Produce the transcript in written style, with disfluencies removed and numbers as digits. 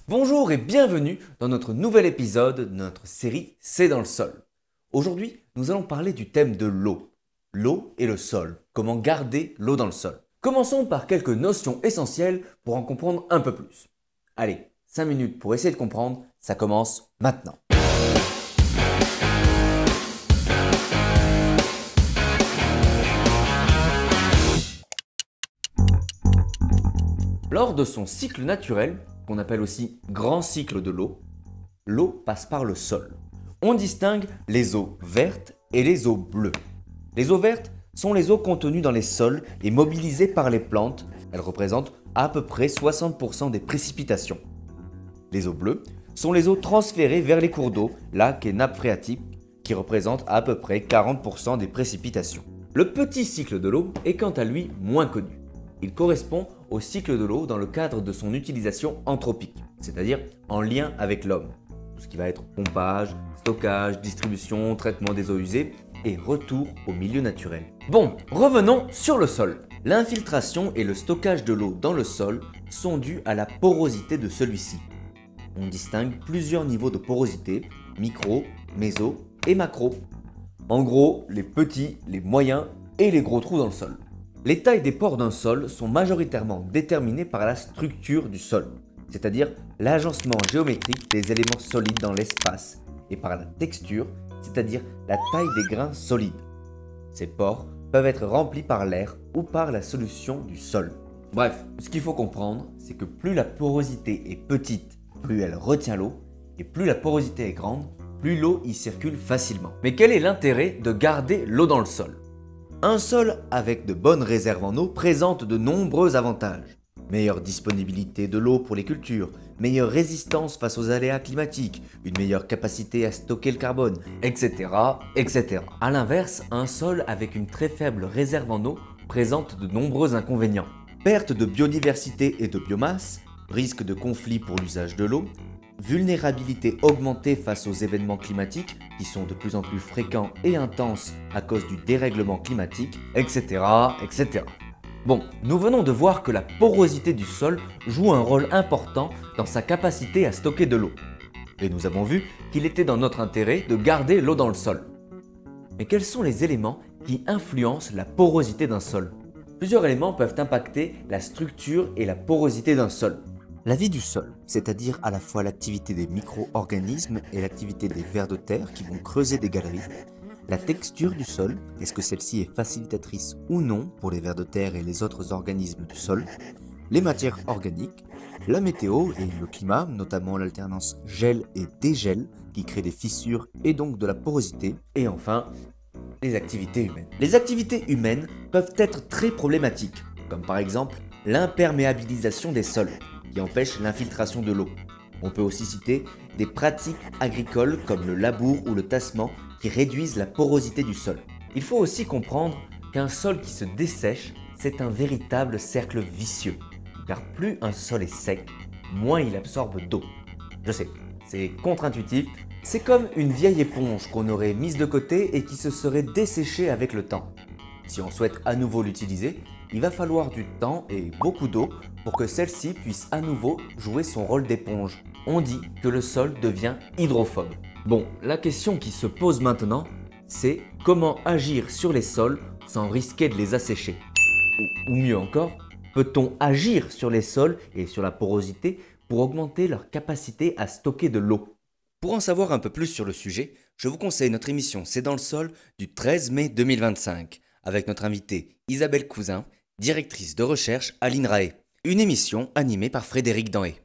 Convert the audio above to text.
Bonjour et bienvenue dans notre nouvel épisode de notre série C'est dans le sol. Aujourd'hui, nous allons parler du thème de l'eau. L'eau et le sol. Comment garder l'eau dans le sol. Commençons par quelques notions essentielles pour en comprendre un peu plus. Allez, 5 minutes pour essayer de comprendre, ça commence maintenant. Lors de son cycle naturel, qu'on appelle aussi grand cycle de l'eau, l'eau passe par le sol. On distingue les eaux vertes et les eaux bleues. Les eaux vertes sont les eaux contenues dans les sols et mobilisées par les plantes. Elles représentent à peu près 60% des précipitations. Les eaux bleues sont les eaux transférées vers les cours d'eau, lacs et nappes phréatiques, qui représentent à peu près 40% des précipitations. Le petit cycle de l'eau est quant à lui moins connu. Il correspond au cycle de l'eau dans le cadre de son utilisation anthropique, c'est-à-dire en lien avec l'homme. Tout ce qui va être pompage, stockage, distribution, traitement des eaux usées et retour au milieu naturel. Bon, revenons sur le sol. L'infiltration et le stockage de l'eau dans le sol sont dus à la porosité de celui-ci. On distingue plusieurs niveaux de porosité, micro, méso et macro. En gros, les petits, les moyens et les gros trous dans le sol. Les tailles des pores d'un sol sont majoritairement déterminées par la structure du sol, c'est-à-dire l'agencement géométrique des éléments solides dans l'espace, et par la texture, c'est-à-dire la taille des grains solides. Ces pores peuvent être remplis par l'air ou par la solution du sol. Bref, ce qu'il faut comprendre, c'est que plus la porosité est petite, plus elle retient l'eau, et plus la porosité est grande, plus l'eau y circule facilement. Mais quel est l'intérêt de garder l'eau dans le sol ? Un sol avec de bonnes réserves en eau présente de nombreux avantages. Meilleure disponibilité de l'eau pour les cultures, meilleure résistance face aux aléas climatiques, une meilleure capacité à stocker le carbone, etc. etc. A l'inverse, un sol avec une très faible réserve en eau présente de nombreux inconvénients. Perte de biodiversité et de biomasse, risque de conflit pour l'usage de l'eau, vulnérabilité augmentée face aux événements climatiques qui sont de plus en plus fréquents et intenses à cause du dérèglement climatique, etc. etc. Bon, nous venons de voir que la porosité du sol joue un rôle important dans sa capacité à stocker de l'eau. Et nous avons vu qu'il était dans notre intérêt de garder l'eau dans le sol. Mais quels sont les éléments qui influencent la porosité d'un sol ? Plusieurs éléments peuvent impacter la structure et la porosité d'un sol. La vie du sol, c'est-à-dire à la fois l'activité des micro-organismes et l'activité des vers de terre qui vont creuser des galeries. La texture du sol, est-ce que celle-ci est facilitatrice ou non pour les vers de terre et les autres organismes du sol. Les matières organiques, la météo et le climat, notamment l'alternance gel et dégel qui crée des fissures et donc de la porosité. Et enfin, les activités humaines. Les activités humaines peuvent être très problématiques, comme par exemple l'imperméabilisation des sols, qui empêche l'infiltration de l'eau. On peut aussi citer des pratiques agricoles comme le labour ou le tassement qui réduisent la porosité du sol. Il faut aussi comprendre qu'un sol qui se dessèche, c'est un véritable cercle vicieux, car plus un sol est sec, moins il absorbe d'eau. Je sais, c'est contre-intuitif, c'est comme une vieille éponge qu'on aurait mise de côté et qui se serait desséchée avec le temps. Si on souhaite à nouveau l'utiliser, il va falloir du temps et beaucoup d'eau pour que celle-ci puisse à nouveau jouer son rôle d'éponge. On dit que le sol devient hydrophobe. Bon, la question qui se pose maintenant, c'est comment agir sur les sols sans risquer de les assécher. Ou mieux encore, peut-on agir sur les sols et sur la porosité pour augmenter leur capacité à stocker de l'eau ? Pour en savoir un peu plus sur le sujet, je vous conseille notre émission C'est dans le sol du 13 mai 2025 avec notre invitée Isabelle Cousin, directrice de recherche à l'INRAE. Une émission animée par Frédéric Danhé.